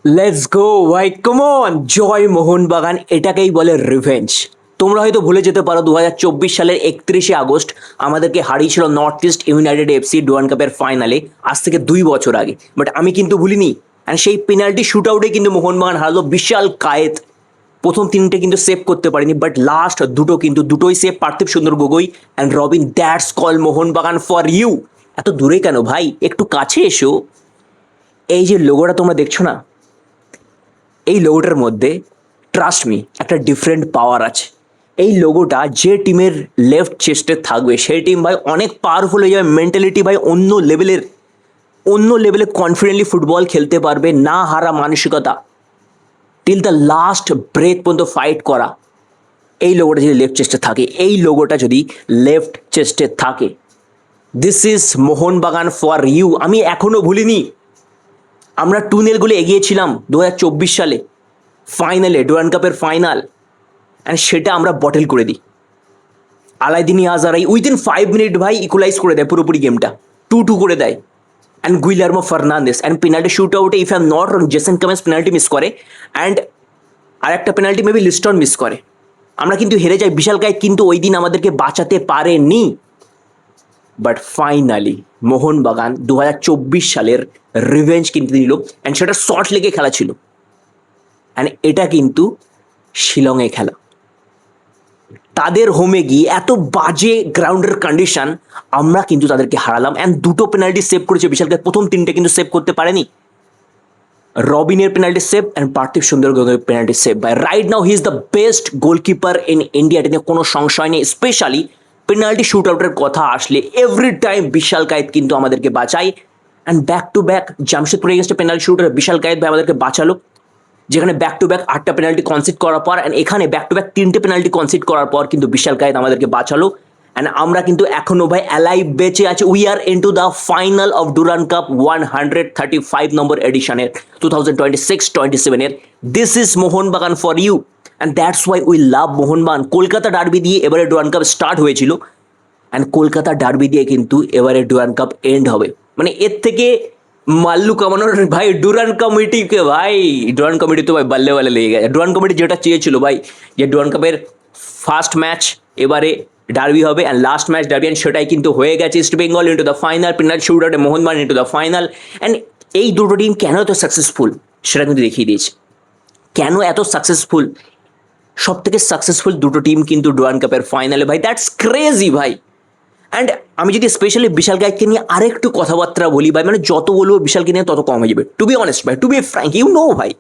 Let's go ভাই, come on. জয় মোহনবাগান, এটাকেই বলে রিভেঞ্জ। তোমরা হয়তো ভুলে যেতে পারো 2024 সালের 31শে আগস্ট আমাদেরকে হারিয়েছিল North East United FC Durand কাপের ফাইনালে, আজ থেকে 2 বছর আগে। বাট আমি কিন্তু ভুলিনি। অ্যান্ড সেই পেনাল্টি শুট আউটে কিন্তু মোহনবাগান হারলো। বিশাল কায়েত প্রথম তিনটে কিন্তু সেভ করতে পারেনি, বাট লাস্ট দুটো কিন্তু দুটোই save Parthib Sundar Gogoi and Robin. That's call Mohun Bagan for you. এত দূরে কেন ভাই, একটু কাছে এসো। এই যে লোগোটা তোমরা দেখছো না, এই লোগোটার মধ্যে ট্রাস্ট মি একটা ডিফারেন্ট পাওয়ার আছে। এই লোগোটা যে টিমের লেফট চেস্টে থাকবে সেই টিম ভাই অনেক পাওয়ারফুল হয়ে যাবে। মেন্টালিটি ভাই অন্য লেভেলে কনফিডেন্টলি ফুটবল খেলতে পারবে। না হারা মানসিকতা, টিল দ্য লাস্ট ব্রেথ পর্যন্ত ফাইট করা। এই লোগোটা যদি লেফট চেস্টে থাকে, this is Mohun Bagan for you. আমি এখনো ভুলিনি আমরা 2-0 গোলে এগিয়েছিলাম 2024 সালে ফাইনালে, ডুরান্ড কাপের ফাইনাল। অ্যান্ড সেটা আমরা বটেল করে দিই। আলাইদিনি আজারাই উইদিন 5 মিনিট ভাই ইকুয়ালাইজ করে দেয় পুরোপুরি গেমটা, 2-2 করে দেয়। And Guillermo Fernandes and penalty শুট আউটে if I am not wrong Jason Cummings penalty miss করে, অ্যান্ড আরেকটা পেনাল্টি মেবি লিস্টন মিস করে। আমরা কিন্তু হেরে যাই। বিশাল কায়েত কিন্তু ওই দিন আমাদেরকে বাঁচাতে পারেনি। বাট ফাইনালি মোহনবাগান 2024 সালের রিভেঞ্জ কিন্তু নিল। অ্যান্ড সেটা শর্ট লেগে খেলা ছিল। অ্যান্ড এটা কিন্তু শিলংয়ে খেলা। তাদের হোমে গিয়ে এত বাজে গ্রাউন্ডের কন্ডিশন, আমরা কিন্তু তাদেরকে হারালাম। অ্যান্ড দুটো পেনাল্টি সেভ করেছে বিশালকে, প্রথম তিনটে কিন্তু সেভ করতে পারেনি। রবিনের penalty save and Parthib Sundar গগৈর penalty save. By right now he is the best goalkeeper in India, এটা নিয়ে কোনো সংশয় নেই। স্পেশালি পেনাল্টি শুট আউটের কথা আসলে এভরি টাইম বিশাল কায়েত কিন্তু আমাদেরকে বাঁচায়। And back to back Jamshedpur এগেন্স্টে পেনাল্টি শুটার বিশাল কায়েত ভাই আমাদেরকে বাঁচালো, যেখানে ব্যাক টু ব্যাক 8টা পেনাল্টি কনসিড করার পর, অ্যান্ড এখানে ব্যাক টু ব্যাক 3টে পেনাল্টি কনসিড করার পর কিন্তু বিশাল কায়েত আমাদেরকে বাঁচালো। অ্যান্ড আমরা কিন্তু এখনো ভাই অ্যালাইভ বেঁচে আছে। We are into the final of Durand Cup 135 নম্বর এডিশনের 2026-27-এর। This is Mohun Bagan for you, and that's why we love Mohun Bagan. Kolkata derby দিয়ে এবারে ডুরান্ড কাপ স্টার্ট হয়েছিল, অ্যান্ড কলকাতা ডার্বি দিয়ে কিন্তু এবারে ডুরান্ড কাপ এন্ড হবে। মানে এর থেকে মাল্লু কামানোর ভাই ডুরান্ড কমিটিকে, ভাই ডুরান্ড কমিটি তো ভাই বাল্লে বাল্লে লেগে গেছে। ডুরান্ড কমিটি যেটা চেয়েছিল ভাই, যে ডুরান্ড কাপের ফার্স্ট ম্যাচ এবারে ডার্বি হবে and last match derby, and সেটাই কিন্তু হয়ে গেছে। East Bengal into the final, penalty শুট আউটে Mohun Bagan into the final. And এই দুটো টিম কেন এত সাকসেসফুল সেটা কিন্তু দেখিয়ে দিয়েছে। কেন এত সাকসেসফুল, সব থেকে সাকসেসফুল দুটো টিম কিন্তু ডুরান্ড কাপের ফাইনালে ভাই। দ্যাটস ক্রেজি ভাই। অ্যান্ড আমি যদি স্পেশালি বিশাল গায়ককে নিয়ে আরেকটু কথাবার্তা বলি ভাই, মানে যত বলবো বিশালকে নিয়ে তত কম হয়ে যাবে। টু বি অনেস্ট ভাই, to be frank, you know ভাই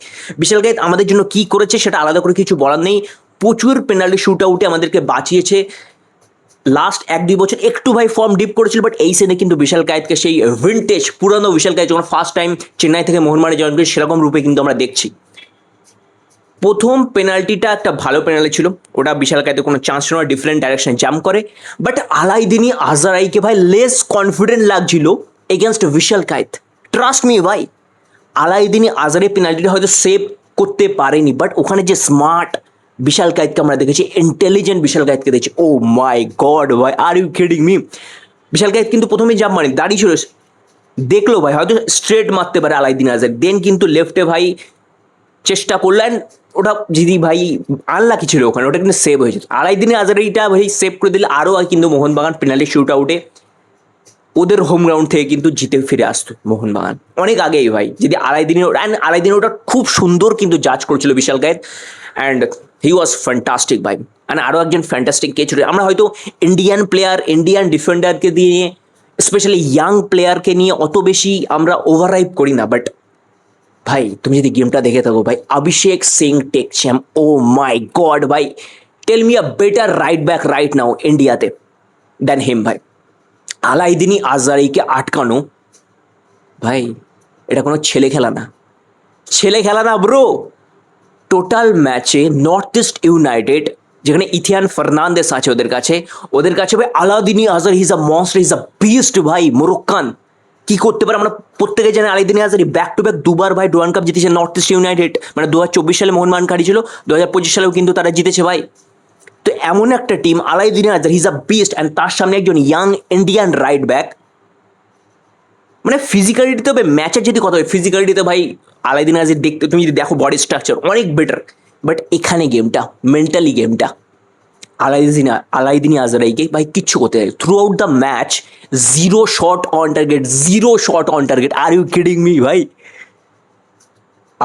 বিশাল গায়ক আমাদের জন্য কি করেছে সেটা আলাদা করে কিছু বলার নেই। প্রচুর পেনাল্টি শুট আউটে আমাদেরকে বাঁচিয়েছে। লাস্ট 1-2 বছর একটু ভাই ফর্ম ডিপ করেছিল, বাট এই সিনে কিন্তু বিশাল কায়েতকে সেই ভিন্টেজ পুরানো বিশাল কায়েত যখন ফার্স্ট টাইম চেন্নাই থেকে মোহনবাগানে জয়েন করেছে সেরকম রূপে কিন্তু আমরা দেখছি। প্রথম পেনাল্টিটা একটা ভালো পেনাল্টি ছিল, ওটা বিশাল কায়েতে কোনো চান্স ছিল না, ডিফারেন্ট ডাইরেকশন জাম্প করে। বাট আলাইদিনি আজারাইকে ভাই লেস কনফিডেন্ট লাগছিল এগেনস্ট বিশাল কায়েত। ট্রাস্ট মি ভাই, আলাইদিনি আজারাই পেনাল্টিটা হয়তো সেভ করতে পারেনি, বাট ওখানে যে স্মার্ট বিশাল কায়েতকে আমরা দেখেছি, ইন্টেলিজেন্ট বিশাল কায়েতকে দেখেছি। ও মাই গড ভাই, আর ইউ কিডিং মি। বিশাল কায়েত কিন্তু প্রথমেই জাম্প মারেনি, দাঁড়িয়ে ছিল, দেখলো ভাই হয়তো স্ট্রেট মারতে পারে আলাইদিন আজার, দেন কিন্তু লেফটে ভাই চেষ্টা করলেন। ওটা যদি ভাই আনলাকি ছিল ওখানে, ওটা কিন্তু সেভ হয়েছে। আলাইদিনে আজারিটা ভাই সেভ করে দিলে আরও কিন্তু মোহনবাগান পেনাল্টি শুট আউটে ওদের হোম গ্রাউন্ড থেকে কিন্তু জিতে ফিরে আসতো মোহনবাগান অনেক আগেই ভাই। যদি আলাইদিনে ওটা খুব সুন্দর কিন্তু জাজ করেছিল Vishal Kaith, and he was fantastic ভাই। অ্যান্ড আরও একজন ফ্যান্টাস্টিক কে ছিল। আমরা হয়তো ইন্ডিয়ান প্লেয়ার, ইন্ডিয়ান ডিফেন্ডারকে দিয়ে, স্পেশালি ইয়াং প্লেয়ারকে নিয়ে অত বেশি আমরা ওভাররাইপ করি না, বাট ভাই তুমি যদি গেমটা দেখে থাকো ভাই, অভিষেক সিং টেকচ্যাম, ও মাই গড ভাই, tell me a better right back right now ইন্ডিয়াতে দেন হিম ভাই। আলাইদিনি আজারিকে আটকানো ভাই, এটা কোনো ছেলে খেলা না, ছেলে খেলা না ব্রো। টোটাল ম্যাচে নর্থ ইস্ট ইউনাইটেড, যেখানে ইথিয়ান ফার্নান্দেস আছে ওদের কাছে ভাই আলাদিনি আজার হিজ আ মনস্টার, হিজ আ বিস্ট ভাই। মোরক্কান কি করতে পারে আমরা প্রত্যেকে জানি। আলাদিনি আজারি ব্যাক টু ব্যাক দুবার ভাই ডুরান্ড কাপ জিতেছে নর্থ ইস্ট ইউনাইটেড, মানে 2024 সালে মোহনবাগান হারিয়েছিল, 2025 সালেও কিন্তু তারা জিতেছে ভাই। তো এমন একটা টিম, আলাদিনি আজার হিজ আ বিস্ট, অ্যান্ড তার সামনে একজন ইয়াং ইন্ডিয়ান রাইট ব্যাক, মানে ফিজিক্যালিটিতে হবে, ম্যাচের যদি কথা হয় ফিজিক্যালিটিতে ভাই আলাইদিন আজের দেখতে তুমি যদি দেখো বডি স্ট্রাকচার অনেক বেটার, বাট এখানে গেমটা মেন্টালি গেমটা আলাইদিন আজরাইকে ভাই কিচ্ছু করতে পারে throughout the match. Zero shot on target, zero shot on target, are you kidding me ভাই?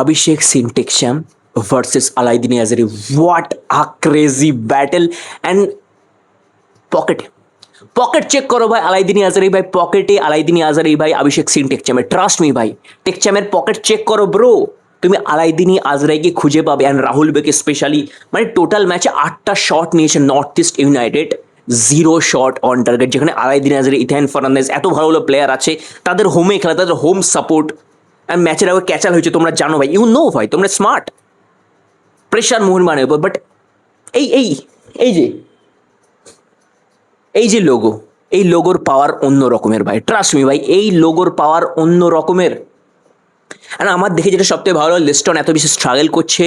Abhishek Sinteksham versus Alaidin Azari. What a crazy battle! And পকেটে পকেট চেক করো ভাই আলাইদিন আজারি ভাই, পকেটে আলাইদিন আজারি ভাই, অভিষেক সিং টেকচামের, ট্রাস্ট মি ভাই, টেকচামের pocket check করো bro, তুমি আলাইদিনী আজরাইকে খুঁজে পাবে। অ্যান্ড রাহুল বেকে স্পেশালি, মানে টোটাল ম্যাচে 8টা শট নিয়েছে north East United, zero shot on target, যেখানে আলাইদিন আজরি, ইথান ফার্নান্দেজ এত ভালো ভালো প্লেয়ার আছে, তাদের হোমে খেলা, তাদের হোম সাপোর্ট, অ্যান্ড ম্যাচের আগে ক্যাচাল হয়েছে, তোমরা জানো ভাই, ইউ নো ভাই, তোমরা স্মার্ট, প্রেশার মোহনবাগানের উপর। বাট এই এই এই যে এই যে লোগো, এই লোগোর পাওয়ার অন্য রকমের ভাই, ট্রাস্ট মি ভাই, এই লোগোর পাওয়ার অন্য রকমের। আর আমার দেখে যেটা সবথেকে ভালো, লিস্টন এত বেশি স্ট্রাগল করছে,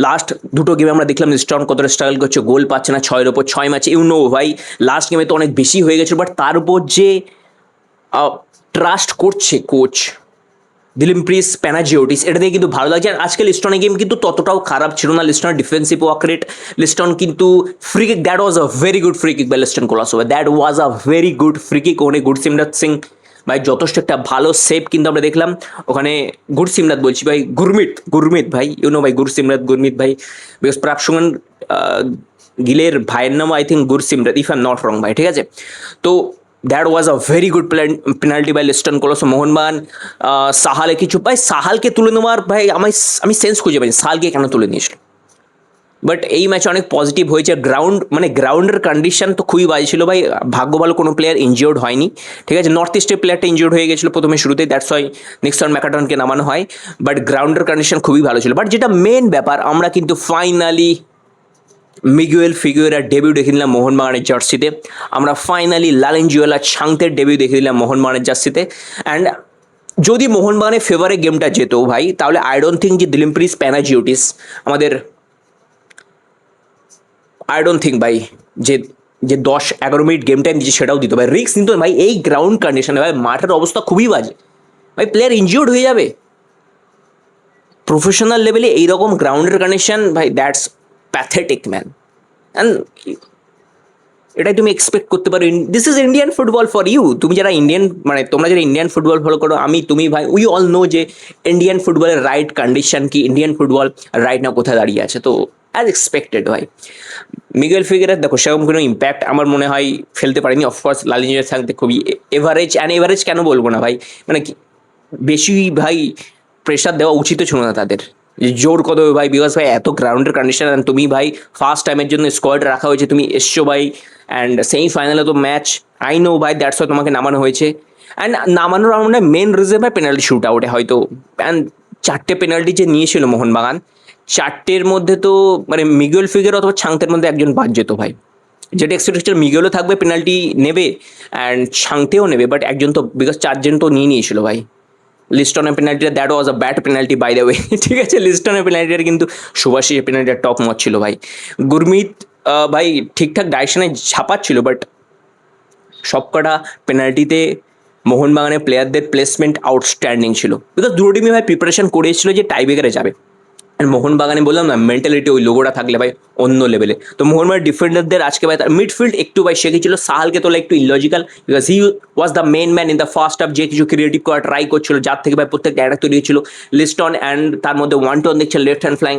লাস্ট দুটো গেমে আমরা দেখলাম লিস্টন কতটা স্ট্রাগল করছে, গোল পাচ্ছে না, 6-এর ওপর 6 ম্যাচে, ইউ নো ভাই, লাস্ট গেমে তো অনেক বেশি হয়ে গেছে, বাট তার উপর যে ট্রাস্ট করছে কোচ দিলিমপ্রিস প্যানাজিওটিস, এটা দিয়ে কিন্তু ভালো লাগছে। আর আজকে লিস্টনের গেম কিন্তু ততটাও খারাপ ছিল না, লিস্টনের ডিফেন্সিভ ওয়ার্ক রেট, লিস্টন কিন্তু free kick, that was a very good free kick by Liston কোলাসোভা, that was a very good free kick. ওখানে গুরসিমরাত সিং ভাই যথেষ্ট একটা ভালো সেভ কিন্তু আমরা দেখলাম ওখানে, গুরসিমরাত বলছি ভাই, গুরমিত ভাই, ইউনো ভাই, গুরমিত ভাই, বিকজ প্রাপসুগন গিলের ভাইয়ের নাম I think Gursimrat, if I am not wrong ভাই, ঠিক আছে? তো that was a very good penalty by Liston Colaco. Mohun Bagan সাহালে কিছু ভাই, সাহালকে তুলে নেওয়ার ভাই আমি সেন্স খুঁজে পাই সাহালকে কেন তুলে নিয়েছিল, বাট এই ম্যাচে অনেক পজিটিভ হয়েছে। গ্রাউন্ডের কন্ডিশন তো খুবই বাজে ছিল ভাই, ভাগ্য ভালো কোনো প্লেয়ার ইনজিওর্ড হয়নি, ঠিক আছে? নর্থ ইস্টের প্লেয়ারটা ইনজিওর্ড হয়ে গেছিলো প্রথমে শুরুতেই, দ্যাটস ওয়াই নিক্সন ম্যাকাটনকে নামানো হয়, বাট গ্রাউন্ডের কন্ডিশন খুবই ভালো ছিল। বাট যেটা মেন ব্যাপার, আমরা কিন্তু ফাইনালি মিগুয়েল ফিগুয়েরার ডেবিউ দেখে দিলাম মোহনবাগানের জার্সিতে, আমরা ফাইনালি লালেনজুয়েলা ছাংতের ডেবিউ দেখে দিলাম মোহনবাগানের জার্সিতে। অ্যান্ড যদি মোহনবাগানের ফেভারে গেমটা যেত ভাই, তাহলে আই ডোন্ট থিঙ্ক যে দিলিমপ্রিস প্যানাজিওটিস আমাদের, আই ডোন্ট থিঙ্ক ভাই যে যে 10-11 মিনিট গেম টাইম দিচ্ছে সেটাও দিত ভাই, রিস্ক নিত ভাই এই গ্রাউন্ড কন্ডিশনে ভাই, মাঠের অবস্থা খুবই বাজে ভাই, প্লেয়ার ইনজিওর্ড হয়ে যাবে প্রফেশনাল লেভেলে, এইরকম গ্রাউন্ডের কন্ডিশন ভাই, দ্যাটস প্যাথেটিক ম্যান। অ্যান্ড এটাই তুমি এক্সপেক্ট করতে পারো, this is Indian football for you. তুমি যারা ইন্ডিয়ান, মানে তোমরা যারা ইন্ডিয়ান ফুটবল ফলো করো, তুমি ভাই, উই অল নো যে ইন্ডিয়ান ফুটবলের রাইট কন্ডিশন কি, ইন্ডিয়ান ফুটবল রাইট না কোথায় দাঁড়িয়ে আছে। তো অ্যাজ এক্সপেক্টেড ভাই মিগুয়েল ফিগুয়েরা দেখো সেরকম কোনো ইম্প্যাক্ট আমার মনে হয় ফেলতে পারেনি। অফকোর্স লালিঞ্জের থাকতে খুবই এভারেজ, এভারেজ কেন বলবো না ভাই, মানে বেশি ভাই প্রেশার দেওয়া উচিত ছিল না তাদের, জোর কত ভাই, বিকজ ভাই এত গ্রাউন্ডের কন্ডিশন, তুমি ভাই ফার্স্ট টাইমের জন্য স্কোয়াড রাখা হয়েছে, তুমি এসছো ভাই, অ্যান্ড সেমিফাইনালে তো ম্যাচ, আই নো ভাই, দ্যাটস ওয়াই তোমাকে নামানো হয়েছে। অ্যান্ড নামানোর আমার মনে হয় মেন রিজন ভাই পেনাল্টি শুট আউটে হয়তো, অ্যান্ড 4টে পেনাল্টি যে নিয়েছিল মোহনবাগান, 4টের মধ্যে তো মানে মিগুয়েল ফিগুয়েরা অথবা ছাংতের মধ্যে একজন বাদ যেত ভাই, যেটা এক্সপেকটেশন মিগুয়েলও থাকবে পেনাল্টি নেবে অ্যান্ড ছাংতেও নেবে, বাট একজন তো, বিকজ 4জন তো নিয়েছিল ভাই। লিস্টনের পেনাল্টিটা, that was a bad penalty by the way, ঠিক আছে? লিস্টনের পেনাল্টিটা কিন্তু সুভাষিসের পেনাল্টিটা টপ মত ছিল ভাই। গুরমিত ভাই ঠিকঠাক ডাইরেকশনে ঝাঁপাচ্ছিল, বাট সবকটা পেনাল্টিতে মোহনবাগানের প্লেয়ারদের প্লেসমেন্ট আউটস্ট্যান্ডিং ছিল, বিকজ দুটো টিমই ভাই প্রিপারেশন করেছিল যে টাইব্রেকারে যাবে। আর মোহনবাগানে বললাম না, মেন্টালিটি ওই লোগোটা থাকলে ভাই অন্য লেভেলে। তো মোহনবাগান ডিফেন্ডারদের আজকে ভাই তার মিডফিল্ড একটু ভাই শেখেছিল, সাহালকে তোলা একটু illogical, because he was the main man in the first half, যে কিছু ক্রিয়েটিভ করা ট্রাই করছিল, যার থেকে ভাই প্রত্যেকটা অ্যাটাক তৈরি হয়েছিল। লিস্টন অ্যান্ড তার মধ্যে 1-2 দেখছিল লেফট হ্যান্ড ফ্ল্যাং,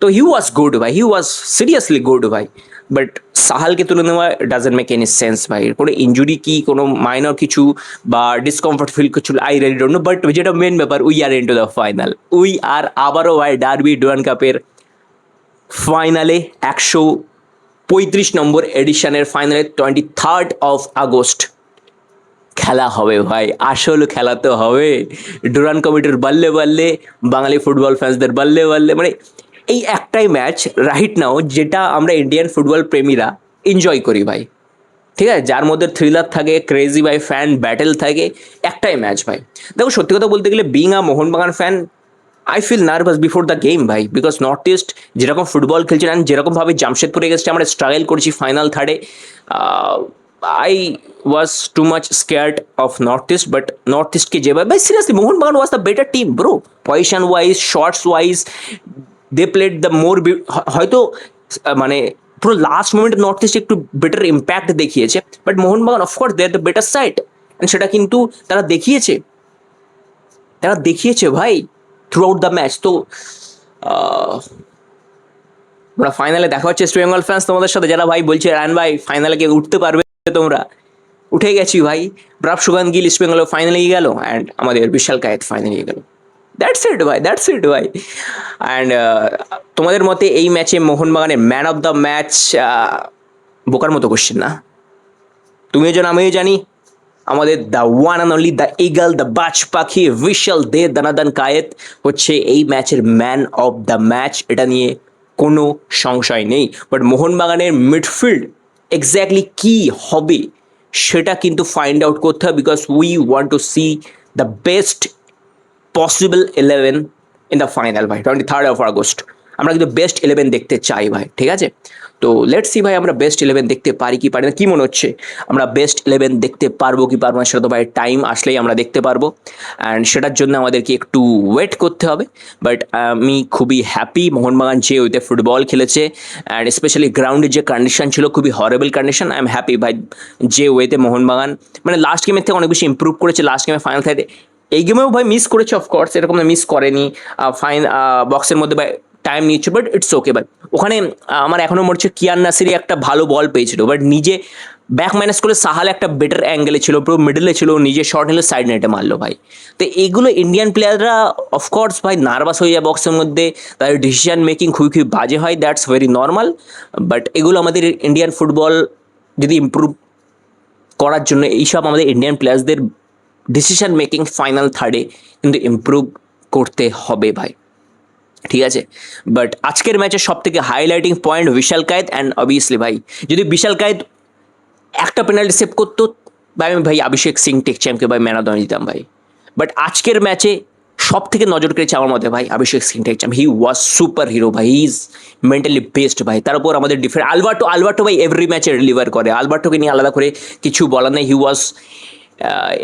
তো হি ওয়াজ গুড ভাই, হি ওয়াজ সিরিয়াসলি গুড ভাই, বাট সাহালকে তুলে নেওয়া ডাজেন্ট মেক এনি সেন্স ভাই। কোনো ইঞ্জুরি কি, কোনো মাইনর কিছু বা ডিসকমফর্ট ফিল করছিল, I really don't know, but যেটা মেন ব্যাপার, we are into the final, we are আবারও ভাই ডার্বি ডুরান্ড কাপের ফাইনালে, 135 নম্বর এডিশনের ফাইনালে 23rd of August খেলা হবে ভাই, আসল খেলা তো হবে, ডুরান্ড কমিটির বাল্লে বাল্লে, বাঙালি ফুটবল ফ্যান্সদের বাল্লে বাল্লে, মানে এই একটাই ম্যাচ রাইট নাও যেটা আমরা ইন্ডিয়ান ফুটবল প্রেমীরা এনজয় করি ভাই, ঠিক আছে? যার মধ্যে থ্রিলার থাকে, ক্রেজি ভাই ফ্যান ব্যাটেল থাকে, একটাই ম্যাচ ভাই। দেখো সত্যি কথা বলতে গেলে, being a Mohun Bagan fan, I feel nervous before the game ভাই, বিকজ নর্থ ইস্ট যেরকম ফুটবল খেলছে, অ্যান্ড যেরকমভাবে জামশেদপুরে গেছে আমরা স্ট্রাগল করছি ফাইনাল থার্ডে, I was too much scared of Northeast, but Northeast ke যেভাবে ভাই seriously Mohun Bagan was the better team bro, position wise, shots wise, they played the more হয়তো মানে পুরো লাস্ট মোমেন্টে নর্থ ইস্ট একটু better impact দেখিয়েছে, but Mohun Bagan of course they are the better side, সেটা কিন্তু তারা দেখিয়েছে, ভাই থ্রু আউট দ্য ম্যাচ। তো আমরা ফাইনালে দেখা হচ্ছে ইস্ট বেঙ্গল ফ্যান্স তোমাদের সাথে, যারা ভাই বলছে রান ভাই ফাইনালে কে উঠতে পারবে, তোমরা উঠে গেছি ভাই। ব্রাভ সুগান গিল ইস্ট বেঙ্গল ফাইনালে গেল অ্যান্ড আমাদের বিশাল কায়েত ফাইনালে গেল। দ্যাটস ইট ভাই, দ্যাটস ইট ভাই। অ্যান্ড তোমাদের মতে এই ম্যাচে মোহনবাগানের ম্যান অফ দ্য ম্যাচ, বোকার মতো কোশ্চেন না, তুমিও জানো আমিও জানি, আমাদের the one and only the eagle, the বাজ পাখি বিশাল দে দানাদান কায়েত হচ্ছে এই ম্যাচের ম্যান অফ দ্য ম্যাচ, এটা নিয়ে কোনো সংশয় নেই। বাট মোহনবাগানের মিডফিল্ড এক্স্যাক্টলি কী হবে সেটা কিন্তু ফাইন্ড আউট করতে হবে, because we want to C the best possible 11 in the final ভাই, 23rd of August। আমরা কিন্তু বেস্ট 11 দেখতে চাই ভাই, ঠিক আছে? তো লেটস সি ভাই আমরা বেস্ট 11 দেখতে পারি কি পারি না, কী মনে হচ্ছে আমরা বেস্ট 11 দেখতে পারবো কি পারবো না, সেটা তো ভাই টাইম আসলেই আমরা দেখতে পারবো, অ্যান্ড সেটার জন্য আমাদেরকে একটু ওয়েট করতে হবে। বাট আমি খুবই হ্যাপি মোহনবাগান যে ওইতে ফুটবল খেলেছে, অ্যান্ড স্পেশালি গ্রাউন্ডের যে কন্ডিশন ছিল খুবই horrible condition, I am happy ভাই যে ওয়েতে মোহনবাগান মানে লাস্ট গেমের থেকে অনেক বেশি ইম্প্রুভ করেছে, লাস্ট গেমে ফাইনাল থেকে এই গেমেও ভাই মিস করেছে অফকোর্স, এরকম মিস করেনি, ফাইন বক্সের মধ্যে ভাই টাইম নিচ্ছে, বাট ইটস ওকে ভাই। ওখানে আমার এখনও মনে হচ্ছে কিয়ান নাসিরি একটা ভালো বল পেয়েছিল, বাট নিজে ব্যাক মাইনাস করে সাহাল একটা বেটার অ্যাঙ্গেলে ছিল, পুরো মিডলে ছিল, নিজে শর্ট নিলে সাইড নেটে মারলো ভাই। তো এইগুলো ইন্ডিয়ান প্লেয়াররা অফকোর্স ভাই নার্ভাস হয়ে যায় বক্সের মধ্যে, তাদের ডিসিশন মেকিং খুবই খুবই বাজে হয়, দ্যাটস ভেরি নর্মাল। বাট এগুলো আমাদের ইন্ডিয়ান ফুটবল যদি ইম্প্রুভ করার জন্য এইসব আমাদের ইন্ডিয়ান প্লেয়ার্সদের ডিসিশন মেকিং ফাইনাল থার্ডে কিন্তু ইম্প্রুভ করতে হবে ভাই, ঠিক আছে? বাট আজকের ম্যাচের সব থেকে highlighting point Vishal Kaith, and obviously ভাই যদি বিশাল কায়েত একটা পেনাল্টি সেভ করতো ভাই, আমি ভাই অভিষেক সিং টেকচ্যাম্পকে ভাই ম্যান অফ দ্য ম্যাচ দিতাম ভাই। বাট আজকের ম্যাচে সব থেকে নজর কেড়েছে আমার মতে ভাই অভিষেক সিং টেকচ্যাম্প, হি ওয়াজ সুপার হিরো ভাই, হি ইজ মেন্টালি বেস্ট ভাই। তার উপর আমাদের ডিফেন্ড আলবার্টো ভাই এভরি ম্যাচে ডেলিভার করে, আলবার্টোকে নিয়ে আলাদা করে কিছু বলার নেই, হি ওয়াজ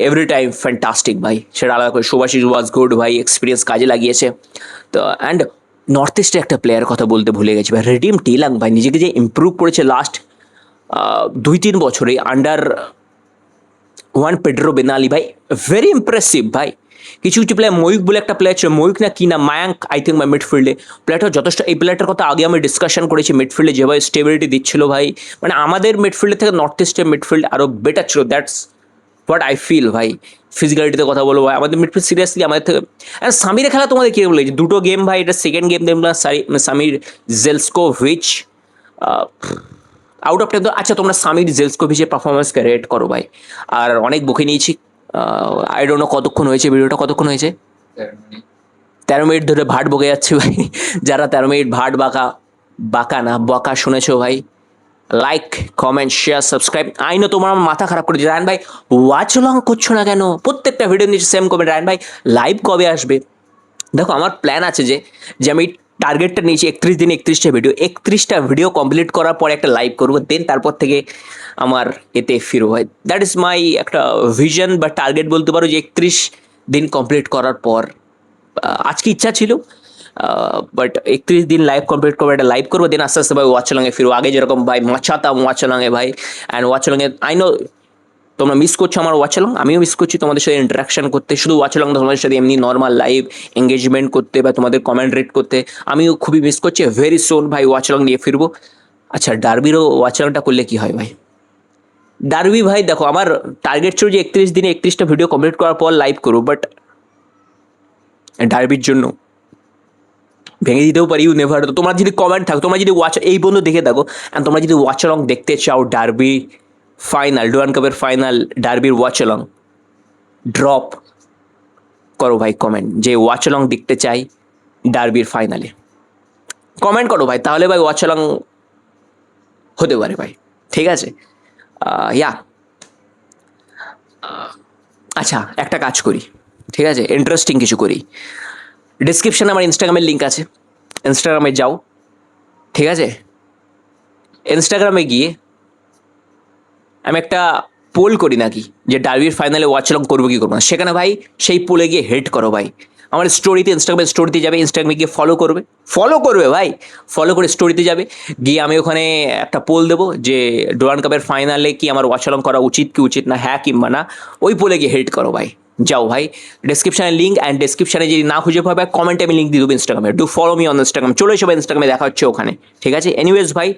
এভরি টাইম ফ্যান্টাস্টিক ভাই, সেটা আলাদা করে। সুভাশিস ওয়াজ গুড ভাই, এক্সপিরিয়েন্স কাজে লাগিয়েছে। তো অ্যান্ড নর্থ ইস্টে একটা প্লেয়ার কথা বলতে ভুলে গেছি ভাই, রেডিম টিলাং ভাই নিজেকে যে ইম্প্রুভ করেছে লাস্ট 2-3 বছরে আন্ডার ওয়ান পেড্রো বেনালি ভাই, ভেরি ইমপ্রেসিভ ভাই। কিছু কিছু প্লেয়ার, ময়ূক বলে একটা প্লেয়ার ছিল, ময়ূক না কি না, মায়াঙ্ক আই থিঙ্ক ভাই মিডফিল্ডে প্লেয়ারটা যথেষ্ট, এই প্লেয়ারটার কথা আগে আমি ডিসকাশন করেছি, মিডফিল্ডে যেভাবে স্টেবিলিটি দিচ্ছিল ভাই, মানে আমাদের মিডফিল্ডের থেকে নর্থ ইস্টের মিডফিল্ড আরও বেটার ছিল, দ্যাটস হোয়াট আই ফিল ভাই। ফিজিক্যালিটিতে কথা বলবো ভাই, আমাদের মিডফিল্ড সিরিয়াসলি আমাদের থেকে। আর সামিরের খেলা তোমাদের কী বলেছি, দুটো গেম ভাই, এটা সেকেন্ড গেম দেখলাম সামির জেলস্কোভিচ আউট অফ 10। আচ্ছা তোমরা সামির জেলস্কোভিচের পারফরমেন্সকে রেট করো ভাই, আর অনেক বকে নিয়েছি, আই ডোন্ট নো কতক্ষণ হয়েছে, ভিডিওটা কতক্ষণ হয়েছে, 13 মিনিট ধরে ভাট বকে যাচ্ছে ভাই। যারা 13 মিনিট ভাট বাঁকা না বকা শুনেছো ভাই, like comment share subscribe. I know তোমার আমার মাথা খারাপ করে দিচ্ছে, রায়ন ভাই ওয়াচ লং করছো না কেন, প্রত্যেকটা ভিডিও নিচে সেম কমেন্ট, রায়ন ভাই লাইভ কবে আসবে? দেখো আমার প্ল্যান আছে যে আমি টার্গেটটা নিয়েছি 31 দিনে 31টা ভিডিও, 31টা ভিডিও কমপ্লিট করার পর একটা লাইভ করবো, দেন তারপর থেকে আমার এতে ফিরো হয়, দ্যাট ইজ মাই একটা ভিশন বা টার্গেট বলতে পারো, যে 31 দিন কমপ্লিট করার পর আজকে ইচ্ছা ছিল, বাট 31 দিন লাইভ কমপ্লিট করবো, একটা লাইভ করবো, দেন আস্তে আস্তে ভাই ওয়াচলংয়ে ফিরবো। আগে যেরকম ভাই মাচাতাম ওয়াচলংয়ে ভাই, অ্যান্ড ওয়াচলংয়ে আই নো তোমরা মিস করছো আমার ওয়াচলং, আমিও মিস করছি তোমাদের সাথে ইন্টারাকশন করতে, শুধু ওয়াচলং তোমাদের সাথে এমনি নর্মাল লাইভ এঙ্গেজমেন্ট করতে বা তোমাদের কমেন্ট রেড করতে আমিও খুবই মিস করছি। ভেরি সোন ভাই ওয়াচলং নিয়ে ফিরবো। আচ্ছা ডার্বিরও ওয়াচলংটা করলে কি হয় ভাই? ডার্বি ভাই দেখো আমার টার্গেট ছিল যে 31 দিনে 31টা ভিডিও কমপ্লিট করার পর লাইভ করবো, বাট ডার্বির জন্য ভেঙে দিতেও পারি, ইউ নেভার। তোমরা যদি কমেন্ট থাকো, তোমরা যদি এই বন্ধু দেখে থাকো অ্যান্ড তোমরা যদি ওয়াচলং দেখতে চাও, ডার্বি ফাইনাল, ডুরান কাপের ফাইনাল, ডার্বির ওয়াচলং, ড্রপ করো ভাই কমেন্ট, যে ওয়াচলং দেখতে চাই ডার্বির ফাইনালে, কমেন্ট করো ভাই, তাহলে ভাই ওয়াচলং হতে পারে ভাই, ঠিক আছে? ইয়া আচ্ছা একটা কাজ করি, ঠিক আছে, ইন্টারেস্টিং কিছু করি। ডিসক্রিপশানে আমার ইনস্টাগ্রামের লিঙ্ক আছে, ইনস্টাগ্রামে যাও, ঠিক আছে? ইনস্টাগ্রামে গিয়ে আমি একটা পোল করি নাকি যে ডার্বির ফাইনালে ওয়াচ লং করবো কি করবো না, সেখানে ভাই সেই পোলে গিয়ে হেড করো ভাই। আমার স্টোরিতে, ইনস্টাগ্রামে স্টোরিতে যাবে, ইনস্টাগ্রামে গিয়ে ফলো করবে ভাই, ফলো করে স্টোরিতে যাবে, গিয়ে আমি ওখানে একটা পোল দেবো যে ডুরান্ড কাপের ফাইনালে কি আমার ওয়াচ লং করা উচিত কি উচিত না, হ্যাঁ কিংবা না, ওই পোলে গিয়ে হেড করো ভাই। যাও ভাই, ডেসক্রিপশানে লিঙ্ক, অ্যান্ড ডেসক্রিপশানে যদি না খুঁজে পাবে কমেন্টে আমি লিঙ্ক দিয়ে দেবো ইনস্টাগ্রামে, do follow me on Instagram, চলে এসো ভাই ইনস্টাগ্রামে, দেখা হচ্ছে ওখানে, ঠিক আছে? এনিওয়েজ ভাই,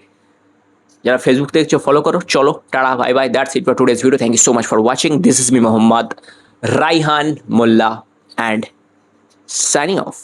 যারা ফেসবুক দেখছো ফলো করো, চলো tata bye bye, that's it for today's video, thank you so much for watching, this is me Mohammad Raihan Molla and signing of.